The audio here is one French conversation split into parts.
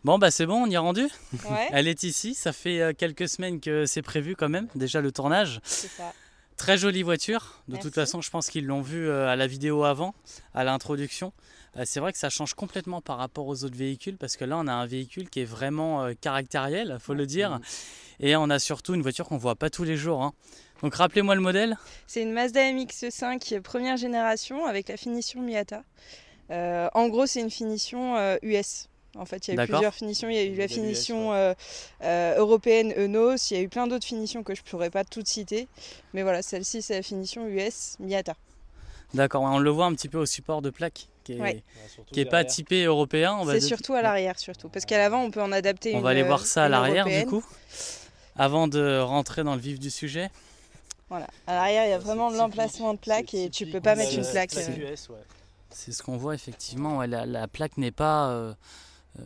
Bon bah c'est bon, on y est rendu. Ouais, Elle est ici, ça fait quelques semaines que c'est prévu quand même, déjà le tournage. c'est ça. Très jolie voiture, de toute Merci. façon je pense qu'ils l'ont vu à la vidéo avant, à l'introduction. C'est vrai que ça change complètement par rapport aux autres véhicules parce que là on a un véhicule qui est vraiment caractériel, faut le dire. Et on a surtout une voiture qu'on voit pas tous les jours, hein. Donc rappelez-moi le modèle. C'est une Mazda MX-5 première génération avec la finition Miata. En gros, c'est une finition US. En fait, il y a eu D'accord. plusieurs finitions. Il y a eu la Modèle US, finition ouais. européenne Enos. Il y a eu plein d'autres finitions que je ne pourrais pas toutes citer. Mais voilà, celle-ci, c'est la finition US Miata. D'accord, on le voit un petit peu au support de plaque qui est, Ouais. Ouais, surtout qui est pas derrière. typé européen. C'est surtout à l'arrière, surtout. Parce qu'à l'avant, on peut en adapter On une. va aller voir ça à une l'arrière du européenne. coup, avant de rentrer dans le vif du sujet. Voilà. À l'arrière, il y a Ça, vraiment c'est l'emplacement de plaque c'est et tu typique peux pas modèle, mettre une plaque. plaque US, ouais. C'est ce qu'on voit effectivement, ouais, la plaque n'est pas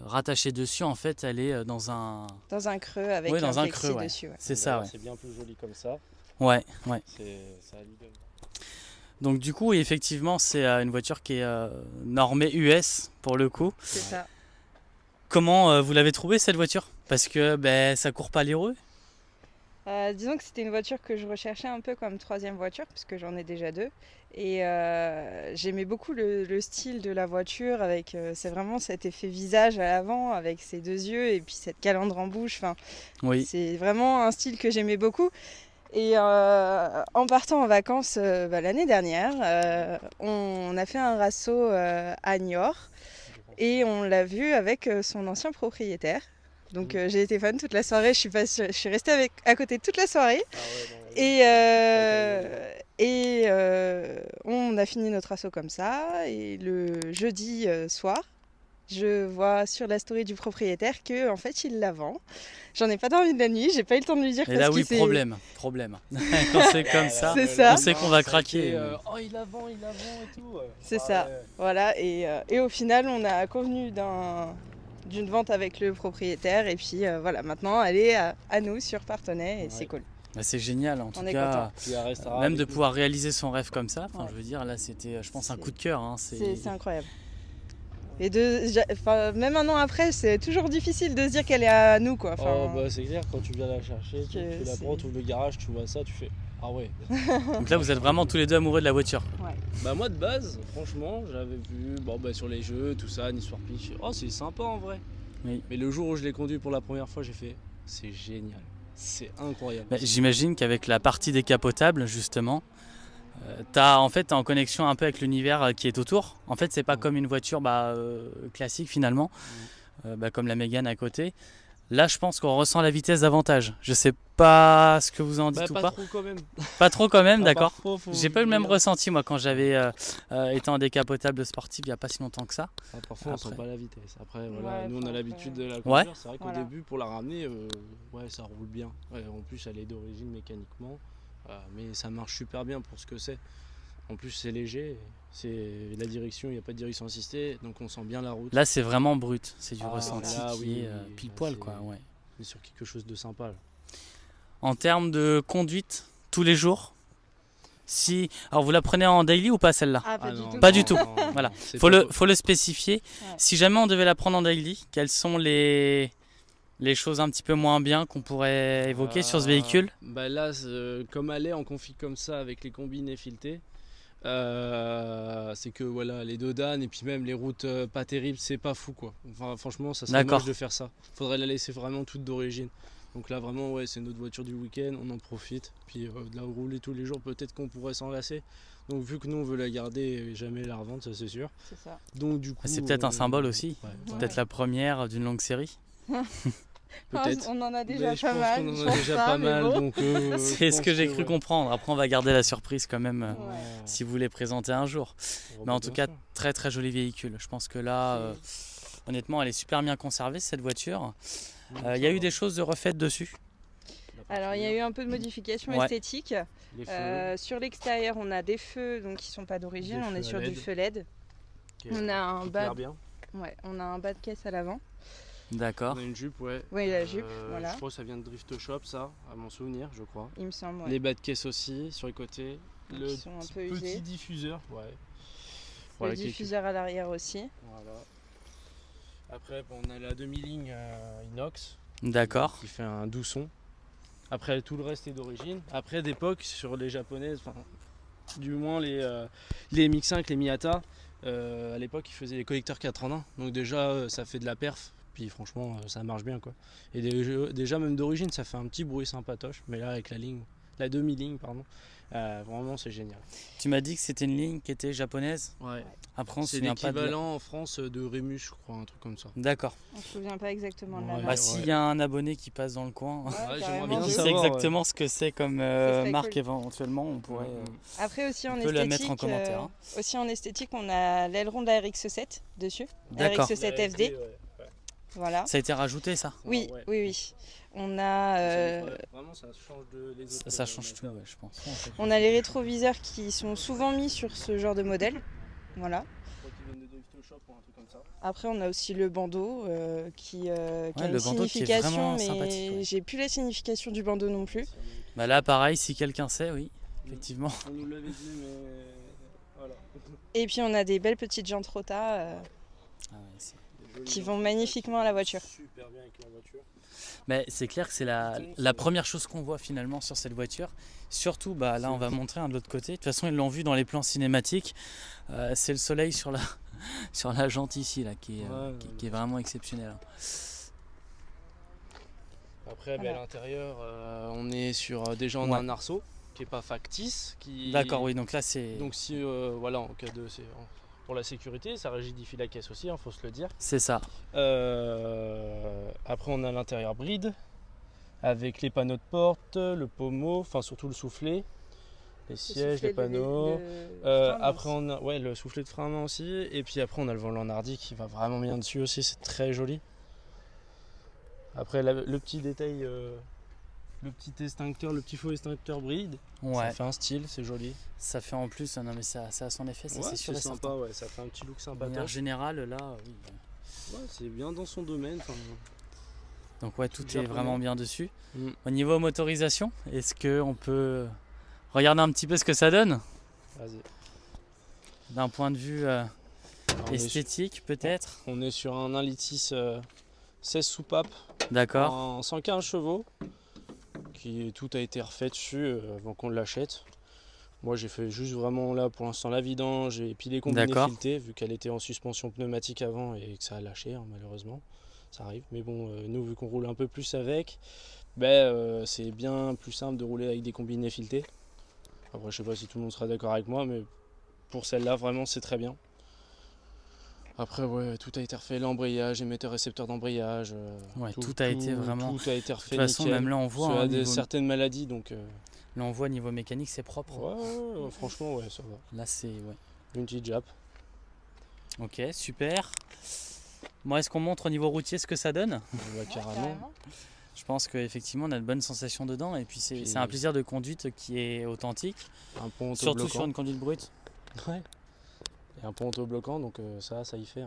rattachée dessus, en fait elle est dans un... Dans un creux avec Oui, dans un un plexi creux, ouais. dessus. Ouais. C'est Donc, ça, d'ailleurs, ouais. c'est bien plus joli comme ça. Ouais. Ça allie bien. Donc du coup, effectivement, c'est une voiture qui est normée US pour le coup. C'est ça. Comment vous l'avez trouvée cette voiture? Parce que ça court pas les rues. Disons que c'était une voiture que je recherchais un peu comme troisième voiture, puisque j'en ai déjà deux. Et j'aimais beaucoup le style de la voiture, avec c'est vraiment cet effet visage à l'avant, avec ses deux yeux et puis cette calandre en bouche. Enfin, Oui. c'est vraiment un style que j'aimais beaucoup. Et en partant en vacances l'année dernière, on a fait un rasso à Niort et on l'a vu avec son ancien propriétaire. Donc j'ai été fan toute la soirée, je suis restée à côté toute la soirée. Ah ouais, Et on a fini notre assaut comme ça. Et le jeudi soir, je vois sur la story du propriétaire que en fait il la vend. J'en ai pas dormi de la nuit, j'ai pas eu le temps de lui dire Et parce là qu'il oui, s'est... problème. Quand c'est comme ça, C'est ça. on sait qu'on va craquer. Oh, il la vend et tout. C'est ça. Voilà. Et au final, on a convenu d'une vente avec le propriétaire. Et puis voilà, maintenant elle est à nous sur Parthenay et c'est cool. C'est génial en tout On est cas. content. Puis elle restera Même avec de nous. pouvoir réaliser son rêve comme ça, enfin, Ouais. je veux dire, là c'était, je pense, un C'est- coup de cœur, hein, C'est incroyable. Et même un an après, c'est toujours difficile de se dire qu'elle est à nous, quoi. Enfin, Oh bah c'est clair, quand tu viens la chercher, tu que la c'est- prends, tu ouvres le garage, tu vois ça, tu fais ah ouais. Donc là vous êtes vraiment tous les deux amoureux de la voiture. Bah moi de base, franchement, j'avais vu sur les jeux, tout ça, Need for Speed, je fais, oh c'est sympa en vrai. Oui. Mais le jour où je l'ai conduit pour la première fois, j'ai fait c'est génial, c'est incroyable. J'imagine qu'avec la partie décapotable justement, t'as en fait t'es en connexion un peu avec l'univers qui est autour. En fait c'est pas Ouais. comme une voiture classique finalement, comme la Mégane à côté. Là je pense qu'on ressent la vitesse davantage. Je sais pas ce que vous en dites ou pas pas. trop quand même. Pas trop quand même, Ah, d'accord. parfois, faut J'ai pas eu le même regarder. ressenti moi quand j'avais été en décapotable sportif il y a pas si longtemps que ça. Ah, parfois on sent Après. pas la vitesse. Après voilà, Ouais, nous on enfin, a après, l'habitude de la Ouais. conduire. C'est vrai qu'au Voilà. début pour la ramener, ouais ça roule bien. Ouais, en plus elle est d'origine mécaniquement, mais ça marche super bien pour ce que c'est. En plus c'est léger, c'est la direction, il n'y a pas de direction assistée, donc on sent bien la route. Là c'est vraiment brut, c'est du Ah, ressenti là, qui oui, est oui, pile là, poil c'est- quoi. Ouais. On est sur quelque chose de sympa là. En termes de conduite tous les jours, si alors vous la prenez en daily ou pas celle-là? Ah, pas Ah du non, tout. Pas du tout. non, Voilà. c'est Faut pas- le spécifier. Ouais. Si jamais on devait la prendre en daily, quelles sont les choses un petit peu moins bien qu'on pourrait évoquer sur ce véhicule? Bah là, comme elle est en config comme ça avec les combines effiltées, c'est que voilà, les dodanes et puis même les routes pas terribles, c'est pas fou quoi. Enfin, franchement, ça serait D'accord. moche de faire ça. Faudrait la laisser vraiment toute d'origine. Donc là, vraiment, ouais, c'est notre voiture du week-end, on en profite. Puis de la rouler tous les jours, peut-être qu'on pourrait s'en lasser. Donc vu que nous on veut la garder et jamais la revendre, ça c'est sûr. C'est ça. Donc du coup, C'est peut-être un symbole aussi. ouais, Peut-être la première d'une longue série. peut-être. On en a Mais déjà je pas pense mal. qu'on je en a pense déjà pas, pas mais mal, bon. donc C'est je ce que pense j'ai cru ouais. comprendre. Après on va garder la surprise quand même Ouais. si vous les présentez un jour. Oh, Mais en bah, tout bien cas, sûr. très très joli véhicule. Je pense que là, honnêtement, elle est super bien conservée cette voiture. Il y a eu des choses de refaites dessus. Alors, il y a eu un peu de modification Ouais. esthétique. Les feux, Sur l'extérieur, on a des feux donc, qui sont pas d'origine. Des On est feux sur à du LED. feu LED. qui On a un qui bas, éclairent bien. on a un bas de caisse à l'avant. D'accord. On a une jupe, ouais. Oui, la jupe, voilà. Je crois que ça vient de Drift Shop, ça, à mon souvenir, je crois. Il me semble. Ouais. Les bas de caisse aussi, sur les côtés. Le Qui sont un peu petit usés. diffuseur, ouais. Le Voilà, diffuseur à l'arrière aussi. Voilà. Après, on a la demi-ligne inox. D'accord. Qui fait un doux son. Après, tout le reste est d'origine. Après, d'époque, sur les japonaises, du moins les MX5, les Miyata, à l'époque, ils faisaient les collecteurs 4 en 1. Donc déjà, ça fait de la perf. Puis franchement, ça marche bien, quoi. Et déjà, même d'origine, ça fait un petit bruit sympatoche. Mais là, avec la demi-ligne, pardon, vraiment, c'est génial. Tu m'as dit que c'était une ligne qui était japonaise. Ouais. Après, on se C'est souvient pas de... l'équivalent en France de Rémus, je crois, un truc comme ça. D'accord. On se souvient pas exactement de la Ouais. marque. Bah, s'il y a un abonné qui passe dans le coin j'aimerais carrément. bien et qui sait savoir, exactement ce que c'est comme serait marque cool. éventuellement, on pourrait... Après aussi en On peut la esthétique, mettre en commentaire, hein. Aussi en esthétique, on a l'aileron de la RX7 dessus. D'accord. RX7 FD. Voilà. Ça a été rajouté, ça? Oui, ouais. oui. On a, Vraiment, ça change de les autres. Ça change tout, ouais, je pense. on a les rétroviseurs qui sont souvent mis sur ce genre de modèle. Voilà. Je crois qu'ils viennent de Drift Shop ou un truc comme ça. Après, on a aussi le bandeau qui a le une bandeau qui est signification, vraiment mais sympathique, ouais. j'ai plus la signification du bandeau non plus. Bah là, pareil, si quelqu'un sait, oui, effectivement. On nous l'avait dit, mais voilà. Et puis, on a des belles petites jantes Rota Ah ouais, qui vont magnifiquement à la voiture. Super bien avec la voiture. mais c'est clair que c'est la première chose qu'on voit finalement sur cette voiture. Surtout, bah, là, on va montrer de l'autre côté. De toute façon, ils l'ont vu dans les plans cinématiques. C'est le soleil sur la jante ici, là, qui est vraiment exceptionnel. Après, Voilà. à l'intérieur, on est sur déjà on a un arceau qui est pas factice. D'accord, oui, donc là, c'est... Donc si voilà, en cas de pour la sécurité, ça rigidifie la caisse aussi, faut se le dire. C'est ça. Après, on a l'intérieur bride avec les panneaux de porte, le pommeau, enfin surtout le soufflet, les sièges, les panneaux. Après, on a le soufflet de frein à main aussi. Et puis après, on a le volant Nardi qui va vraiment bien dessus aussi, c'est très joli. Après, le petit détail, le petit extincteur, le petit faux extincteur bride, ça fait un style, c'est joli. Ça fait en plus, non mais ça a son effet, ça c'est sûr et sympa, certain. ça fait un petit look De sympa. manière générale, là, oui. Ouais, c'est bien dans son domaine. Donc ouais, tout est japonais. vraiment bien dessus. Mm. Au niveau motorisation, est-ce qu'on peut regarder un petit peu ce que ça donne? Vas-y. D'un point de vue esthétique, peut-être? On est sur un 1,6 litre 16 soupapes. D'accord. En 115 chevaux. Tout a été refait dessus avant qu'on l'achète. Moi j'ai fait juste vraiment là pour l'instant la vidange et puis les combinés filetés vu qu'elle était en suspension pneumatique avant et que ça a lâché malheureusement. Ça arrive. Mais bon, nous vu qu'on roule un peu plus avec, c'est bien plus simple de rouler avec des combinés filetés. Après je sais pas si tout le monde sera d'accord avec moi, mais pour celle-là vraiment c'est très bien. Après tout a été refait, l'embrayage, émetteur récepteur d'embrayage. Tout a été vraiment. Tout a été refait. De toute façon, même là on voit. Certaines maladies donc. Là on voit niveau mécanique c'est propre. Ouais, franchement ça va. Là c'est une petite jappe. Ok, super. Moi, est-ce qu'on montre au niveau routier ce que ça donne? Carrément. Je pense qu'effectivement on a de bonnes sensations dedans et puis c'est un plaisir de conduite qui est authentique. Un pont surtout sur une conduite brute. Ouais. Et un pont autobloquant, donc ça y fait.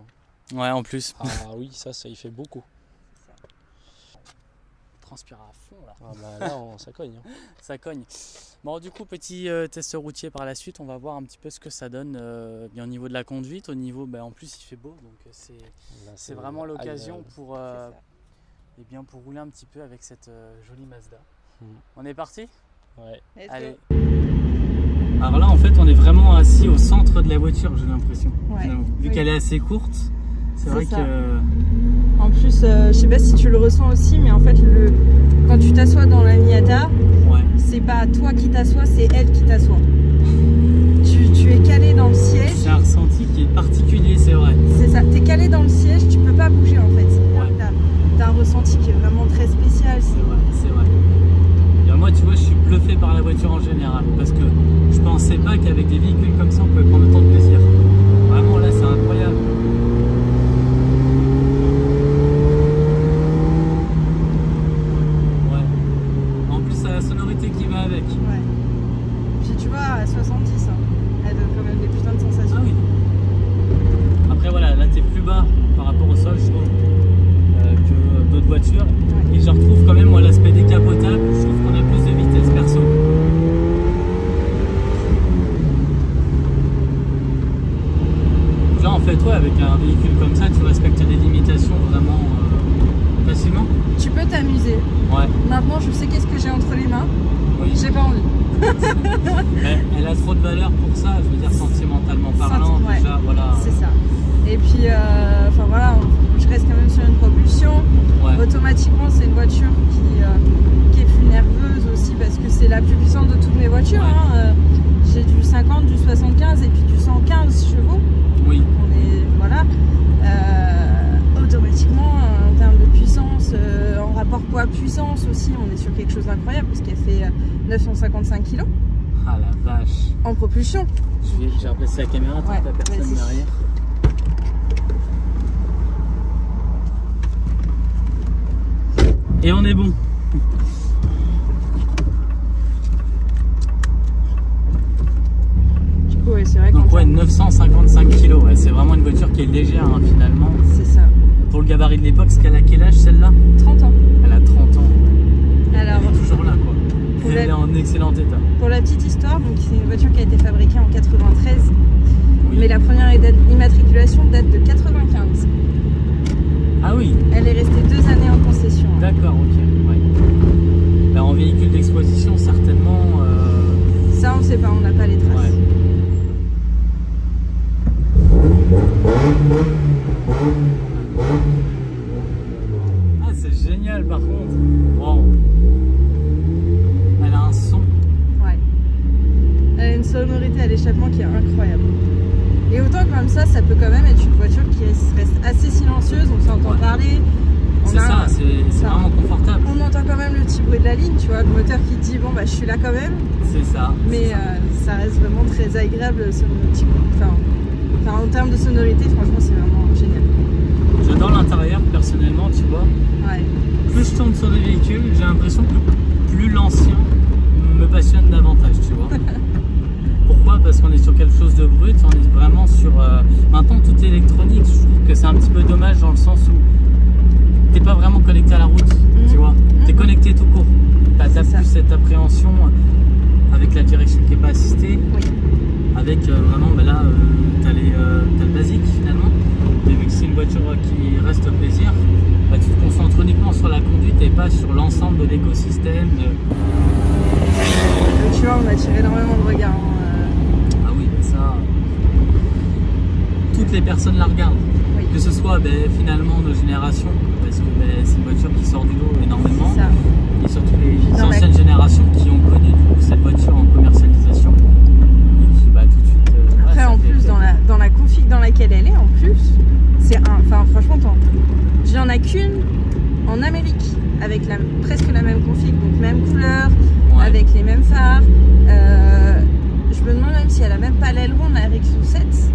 Ouais, en plus. Ah oui, ça y fait beaucoup. Transpire à fond là. Ah bah là, ça cogne. Ça cogne. Bon, du coup, petit test routier par la suite, on va voir un petit peu ce que ça donne bien au niveau de la conduite, au niveau, en plus il fait beau, donc c'est vraiment l'occasion pour rouler un petit peu avec cette jolie Mazda. On est parti? Ouais. Allez. Alors là, en fait, on est vraiment assis au centre de la voiture, j'ai l'impression. Ouais. Vu qu'elle est assez courte, c'est vrai ça. que... En plus, je sais pas si tu le ressens aussi, mais en fait, quand tu t'assois dans la Miata, c'est pas toi qui t'assois, c'est elle qui t'assoit. Tu es calé dans le siège. C'est un ressenti qui est particulier, c'est vrai. C'est ça, t'es calé dans le siège, tu peux pas bouger en fait. T'as un ressenti qui est vraiment très spécial. C'est vrai. Et moi, tu vois, je suis bluffé par la voiture en général, parce que je pensais pas qu'avec des véhicules comme ça, on pouvait prendre autant de plaisir. Vraiment, là, c'est incroyable. La sonorité qui va avec. Ouais. Puis tu vois, à 70, elle donne quand même des putains de sensations. Ah oui. Après voilà, là t'es plus bas par rapport au sol, je trouve, que d'autres voitures. Ouais. Et je retrouve quand même moi l'aspect décapotable, je trouve qu'on a plus de vitesse perso. Maintenant, je sais qu'est-ce que j'ai entre les mains. Oui. J'ai pas envie. Elle a trop de valeur pour ça, je veux dire sentimentalement parlant, Ouais, déjà, voilà. C'est ça. Et puis, enfin voilà, je reste quand même sur une propulsion. Ouais. Automatiquement, c'est une voiture qui est plus nerveuse aussi parce que c'est la plus puissante de toutes mes voitures. Ouais. Hein. J'ai du 50, du 75 et puis du 115 chevaux. Oui. Voilà. Automatiquement, en termes de puissance, en rapport poids-puissance aussi, on est sur quelque chose d'incroyable parce qu'elle fait 955 kg Ah la vache. en propulsion. J'ai replacé la caméra, tant que la personne derrière. Et on est bon. Du coup, ouais, c'est vrai. Donc ouais, 955 kg, ouais, c'est vraiment une voiture qui est légère hein, finalement. C'est ça. Pour le gabarit de l'époque, est-ce qu'elle a quel âge celle-là? 30 ans. Elle a 30 ans. Alors, elle est toujours là quoi. Elle est en excellent état. Pour la petite histoire, c'est une voiture qui a été fabriquée en 93. Oui. Mais la première immatriculation date de 95. Ah oui. Elle est restée 2 années en concession. D'accord, ok. Ouais. Bah, en véhicule d'exposition, certainement. Ça, on ne sait pas, on n'a pas les traces. Ouais. Ah, c'est génial par contre. Wow. Elle a un son. Ouais. Elle a une sonorité à l'échappement qui est incroyable. Et autant comme ça peut quand même être une voiture qui reste assez silencieuse, on s'entend parler. C'est ça, c'est vraiment confortable. On entend quand même le petit bruit de la ligne, tu vois, le moteur qui dit bon bah je suis là quand même. C'est ça. Mais ça reste vraiment très agréable en termes de sonorité, franchement c'est vraiment génial. J'adore l'intérieur personnellement, tu vois. Ouais. Plus je tourne sur des véhicules, j'ai l'impression que plus l'ancien me passionne davantage, tu vois. Pourquoi? Parce qu'on est sur quelque chose de brut, on est vraiment sur... Maintenant tout est électronique, je trouve que c'est un petit peu dommage dans le sens où t'es pas vraiment connecté à la route, tu vois. T'es connecté tout court. T'as plus cette appréhension avec la direction qui n'est pas assistée. Oui. Avec vraiment, bah là, t'as le basique finalement. Et vu que c'est une voiture qui reste plaisir, bah, tu te concentres uniquement sur la conduite et pas sur l'ensemble de l'écosystème. Tu vois, on a tiré énormément de regards. Ah oui, mais ça, toutes les personnes la regardent. Oui. Que ce soit finalement nos générations, parce que c'est une voiture qui sort du lot énormément. Ça. Et surtout les anciennes générations qui ont connu du coup, cette voiture en commercialisation. Et qui, tout de suite. Après, en plus, dans la config dans laquelle elle est, en plus, c'est franchement, j'en ai qu'une en Amérique, avec presque la même config, donc même couleur, avec les mêmes phares. Je me demande même si elle a même pas l'aileron de la RX-7.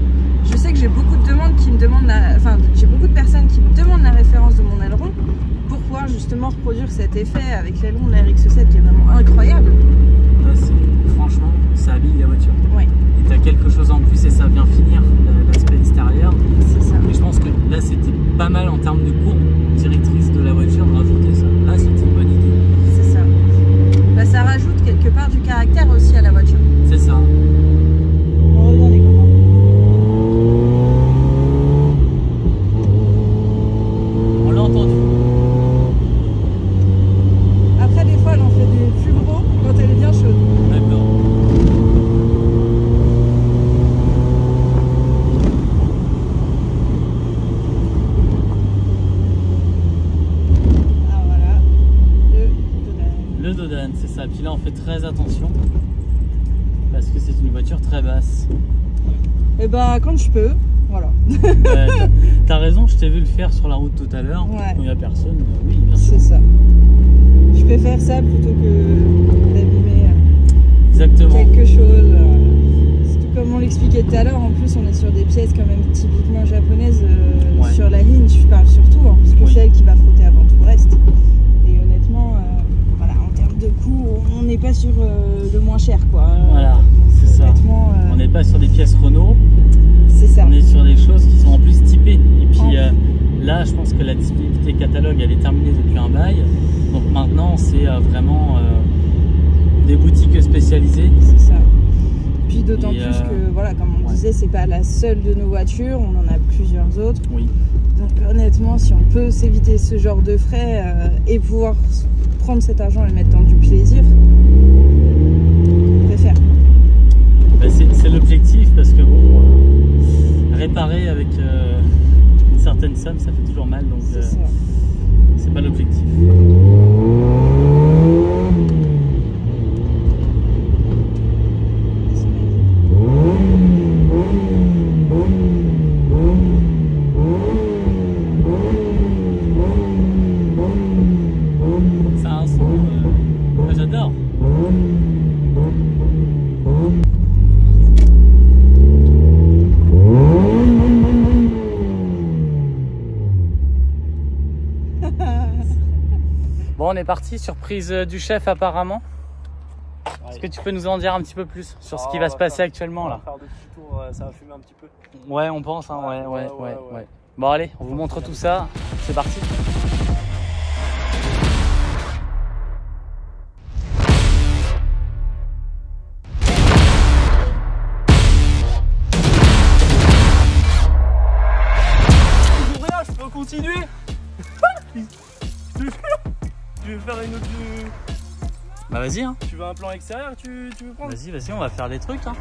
Je sais que j'ai beaucoup de demandes qui me demandent j'ai beaucoup de personnes qui me demandent la référence de mon aileron pour pouvoir justement reproduire cet effet avec l'aileron de la RX-7 qui est vraiment incroyable. Franchement, ça habille la voiture. Ouais. Et t'as quelque chose en plus et ça vient finir l'aspect extérieur. C'est ça. Et je pense que là c'était pas mal en termes de courbe directrice de la voiture de rajouter ça. Là c'était une bonne idée. C'est ça. Ça rajoute quelque part du caractère aussi à la voiture. C'est ça. On revient les copains. On l'a entendu. Après des fois elle en fait des plus gros quand elle est bien chaude. D'accord. Ah voilà, le Dodan. Le Dodan, c'est ça. Puis là on fait très attention parce que c'est une voiture très basse. Et quand je peux, voilà. T'as raison, je t'ai vu le faire sur la route tout à l'heure. Ouais. Quand il n'y a personne, oui, bien sûr. C'est ça. Je préfère ça plutôt que d'abîmer Exactement. quelque chose. Comme on l'expliquait tout à l'heure, en plus on est sur des pièces quand même typiquement japonaises sur la ligne, je parle surtout, parce que c'est elle qui va frotter avant tout le reste. Et honnêtement, en termes de coût, on n'est pas sur le moins cher, quoi. Voilà, c'est ça. On n'est pas sur des pièces Renault. C'est ça. On est sur des choses qui sont en plus typées. Et puis là, je pense que la disponibilité catalogue, elle est terminée depuis un bail. Donc maintenant, c'est vraiment des boutiques spécialisées. C'est ça. Puis d'autant plus que, comme on disait, c'est pas la seule de nos voitures, on en a plusieurs autres. Oui. Donc honnêtement, si on peut s'éviter ce genre de frais et pouvoir prendre cet argent et le mettre dans du plaisir, on préfère. Bah, c'est l'objectif parce que bon, réparer avec une certaine somme, ça fait toujours mal, donc c'est pas l'objectif. Ça a un son, j'adore. Bon, on est parti, surprise du chef apparemment. Est-ce que tu peux nous en dire un petit peu plus sur ce qui va se passer actuellement là? On va faire de petits tours, ça va fumer un petit peu. Ouais, on pense, hein, ouais. Bon allez, on vous montre tout ça, c'est parti. Je peux continuer. Tu veux faire une autre... Bah vas-y hein. Tu veux un plan extérieur, tu veux prendre? Vas-y, on va faire des trucs hein.